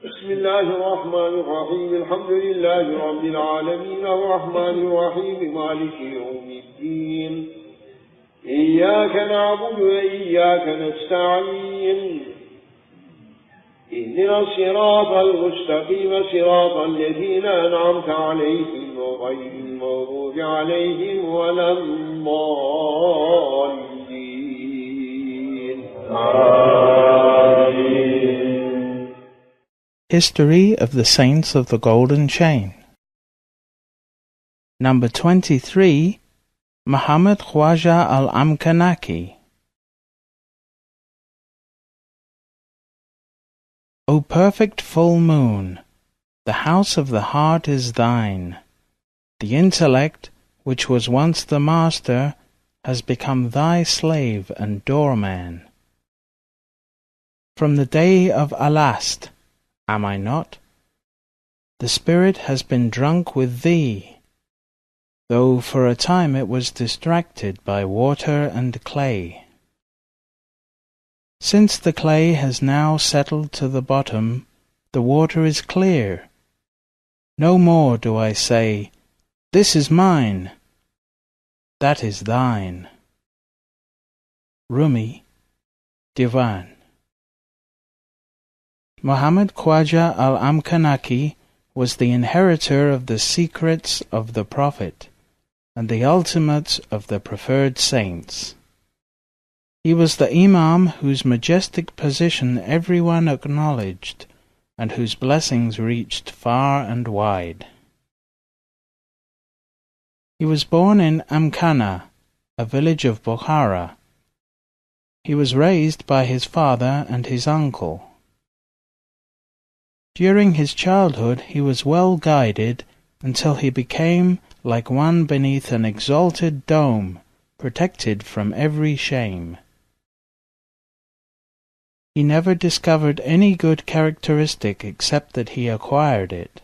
Bismillah'ir Rahmaan'ir Alhamdulillahi Rabbil Alameen Ar-Rahmaan'ir Rahiim Maliki Yawmiddin İyyâke na'budu ve iyyâke nesta'in اهدنا الصراط المستقيم صراط الذين أنعمت عليهم غير المغضوب عليهم ولا الضالين. History of the Saints of the Golden Chain. Number 23, Muhammad Khwaja al-Amkanaki. O perfect full moon, the house of the heart is thine. The intellect, which was once the master, has become thy slave and doorman. From the day of Alast, am I not? The spirit has been drunk with thee, though for a time it was distracted by water and clay. Since the clay has now settled to the bottom, the water is clear. No more do I say, "This is mine," that is thine. Rumi, Divan. Muhammad Khwaja al-Amkanaki was the inheritor of the secrets of the Prophet and the ultimates of the preferred saints. He was the Imam whose majestic position everyone acknowledged and whose blessings reached far and wide. He was born in Amkana, a village of Bukhara. He was raised by his father and his uncle. During his childhood he was well guided until he became like one beneath an exalted dome, protected from every shame. He never discovered any good characteristic except that he acquired it.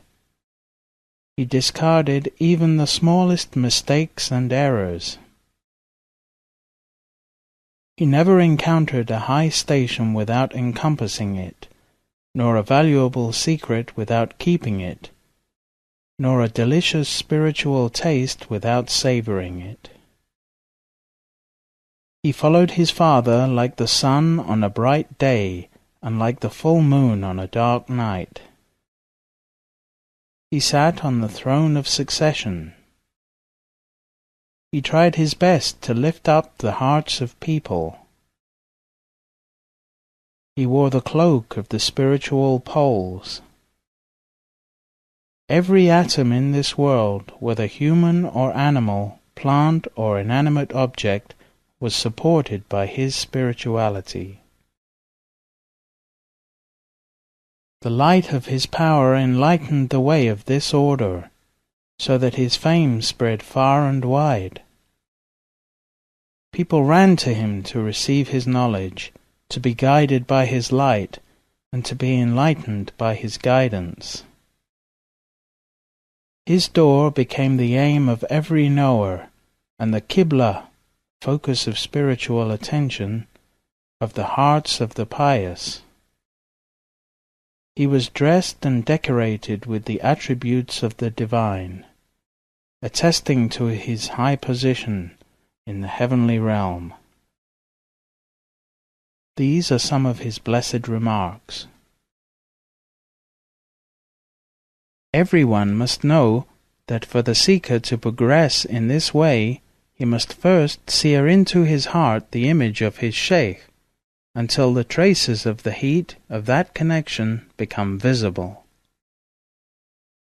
He discarded even the smallest mistakes and errors. He never encountered a high station without encompassing it, nor a valuable secret without keeping it, nor a delicious spiritual taste without savoring it. He followed his father like the sun on a bright day and like the full moon on a dark night. He sat on the throne of succession. He tried his best to lift up the hearts of people. He wore the cloak of the spiritual poles. Every atom in this world, whether human or animal, plant or inanimate object, was supported by his spirituality. The light of his power enlightened the way of this order, so that his fame spread far and wide. People ran to him to receive his knowledge, to be guided by his light, and to be enlightened by his guidance. His door became the aim of every knower, and the Qibla, focus of spiritual attention, of the hearts of the pious. He was dressed and decorated with the attributes of the divine, attesting to his high position in the heavenly realm. These are some of his blessed remarks. Everyone must know that for the seeker to progress in this way, he must first sear into his heart the image of his Shaykh, until the traces of the heat of that connection become visible.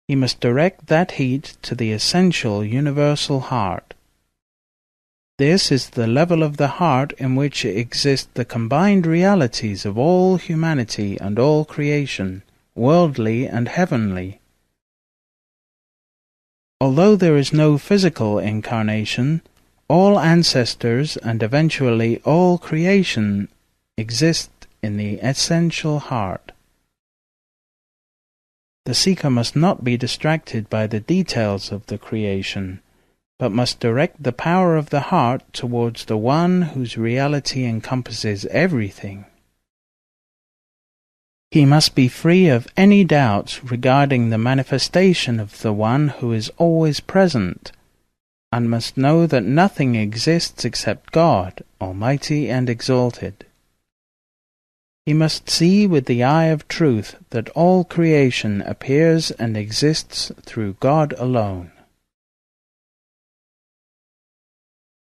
He must direct that heat to the essential universal heart. This is the level of the heart in which exist the combined realities of all humanity and all creation, worldly and heavenly. Although there is no physical incarnation, all ancestors and eventually all creation exist in the essential heart. The seeker must not be distracted by the details of the creation, but must direct the power of the heart towards the one whose reality encompasses everything. He must be free of any doubts regarding the manifestation of the One who is always present, and must know that nothing exists except God, Almighty and Exalted. He must see with the eye of truth that all creation appears and exists through God alone.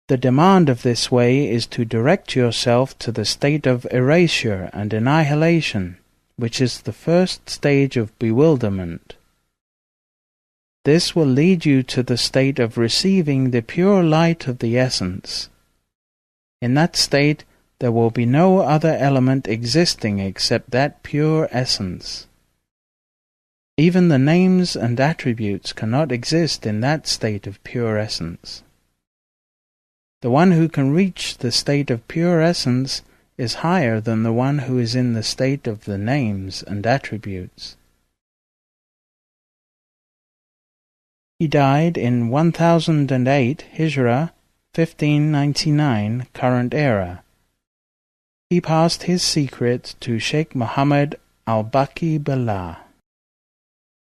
The demand of this way is to direct yourself to the state of erasure and annihilation, which is the first stage of bewilderment. This will lead you to the state of receiving the pure light of the essence. In that state, there will be no other element existing except that pure essence. Even the names and attributes cannot exist in that state of pure essence. The one who can reach the state of pure essence is higher than the one who is in the state of the names and attributes. He died in 1008 Hijrah, 1599 current era. He passed his secret to Shaykh Muhammad al-Baqi Billah.